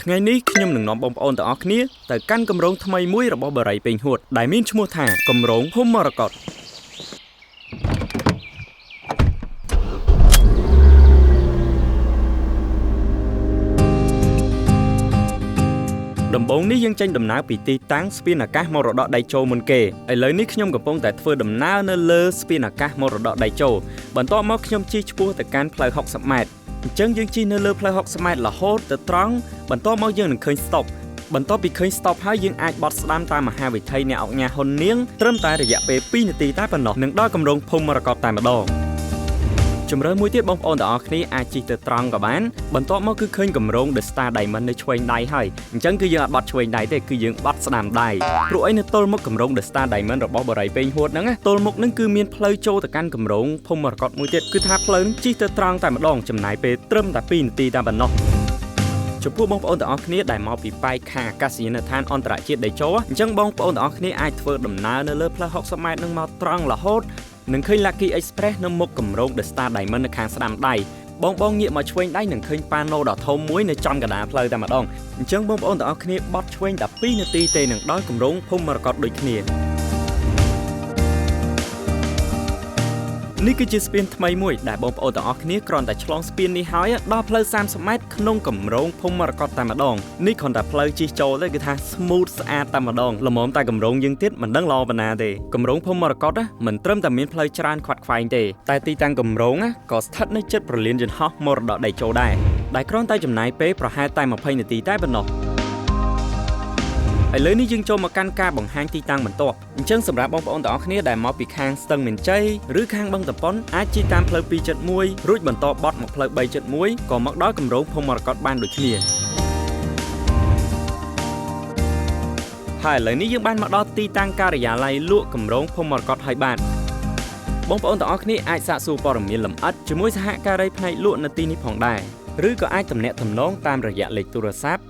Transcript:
ថ្ងៃនេះខ្ញុំនឹងនាំបងប្អូនទាំងអស់គ្នាទៅកាន់គម្រោងថ្មីមួយរបស់បារីពេញហួតដែលមានឈ្មោះថាគម្រោងភូមិមរកតដំបូងនេះយើងចេញដំណើរពីទីតាំងស្ពានអាកាសមរតកដៃជោមុនគេឥឡូវនេះខ្ញុំកំពុងតែធ្វើដំណើរនៅលើស្ពានអាកាសមរតកដៃជោបន្ទាប់មកខ្ញុំជិះឆ្ពោះទៅកាន់ផ្លូវ60 ម៉ែត្រអញ្ចឹងយើងជិះនៅលើផ្លូវ60 ម៉ែត្ររហូតទៅត្រង់បន្ទាប់មកយើងនឹងឃើញ stop បន្ទាប់ពីឃើញ stop ហើយយើងអាចបត់ស្ដាំតាមមហាវិថីអ្នកអង្គការហ៊ុននាងត្រឹមតែរយៈពេល2នាទីតែប៉ុណ្ណោះនឹងដល់គម្រោងភូមិមរកតតែម្ដងជំរឿនមួយទៀតបងប្អូនទាំងអស់គ្នាអាចជិះទៅត្រង់ក៏បានបន្ទាប់មកគឺឃើញគម្រោង The Star Diamond នៅឆ្វេងដៃហើយអញ្ចឹងគឺយើងអត់បត់ឆ្វេងដៃទេគឺយើងបត់ស្ដាំដៃព្រោះអីនៅទល់មុខគម្រោង The Star Diamond របស់បារីពេញហួតហ្នឹងណាទល់មុខហ្នឹងគឺមានផ្លូវចូលទៅកាន់គម្រោងភូមិមរកតមួយទៀតគឺថាផ្លូវជិះទៅត្រង់តែម្ដងចំណាយពេលត្រឹមតែ2នាទីតែប៉ុណ្ណោះចំពោះបងប្អូនទាំងអស់គ្នាដែលមកពីប៉ែកខាងអាកាសយានដ្ឋានអន្តរជាតិដីជោអញ្ចឹងបងប្អូនទាំងអស់គ្នាអាចធ្វើដំណើរនៅលើផ្លូវ60 ម៉ែត្រនឹងមកត្រង់រហូតនឹងឃើញ Lucky Express នៅមុខគម្រោង The Star Diamond នៅខាងស្ដាំដៃបងងាកមកឆ្វេងដៃនឹងឃើញប៉ាណូដ៏ធំមួយនៅចំកណ្ដាលផ្លូវតែម្ដងអញ្ចឹងបងប្អូនទាំងអស់គ្នាបត់ឆ្វេងតែ2នាទីទេនឹងដល់គម្រោងភូមិមរកតដូចគ្នានេះគឺជាស្ពានថ្មីមួយដែលបងប្អូនទាំងអស់គ្នាគ្រាន់តែឆ្លងស្ពាននេះហើយដល់ផ្លូវ30 ម៉ែត្រក្នុងគម្រោងភូមិមរកតតែម្ដងនេះគ្រាន់តែផ្លូវជិះចូលទេគឺថា smooth ស្អាតតែម្ដងល្មមតែគម្រោងយើងទៀតមិនដឹងល្អប៉ុណ្ណាទេគម្រោងភូមិមរកតមិនត្រឹមតែមានផ្លូវច្រើនខ្វាត់ខ្វែងទេតែទីតាំងគម្រោងក៏ស្ថិតនៅជិតប្រលានយន្តហោះមរតកដីជោដែរដែលគ្រាន់តែចំណាយពេលប្រហែលតែ20នាទីតែប៉ុណ្ណោះឥឡូវនេះយើងចូលមកកាន់ការបង្ហាញទីតាំងបន្ទាប់អញ្ចឹងសម្រាប់បងប្អូនទាំងអស់គ្នាដែលមកពីខាងស្ទឹងមានជ័យឬខាងបឹងតប៉ុនអាចជិះតាមផ្លូវ271រួចបន្តបត់មកផ្លូវ371ក៏មកដល់គម្រោងភូមិមរកតបានដូចគ្នាហើយឥឡូវនេះយើងបានមកដល់ទីតាំងការិយាល័យលក់គម្រោងភូមិមរកតហើយបាទបងប្អូនទាំងអស់គ្នាអាចសាកសួរព័ត៌មានលម្អិតជាមួយសហការីផ្នែកលក់នៅទីនេះផងដែរឬក៏អាចទំនាក់ទំនងតាមរយៈលេខទូរស័ព្ទ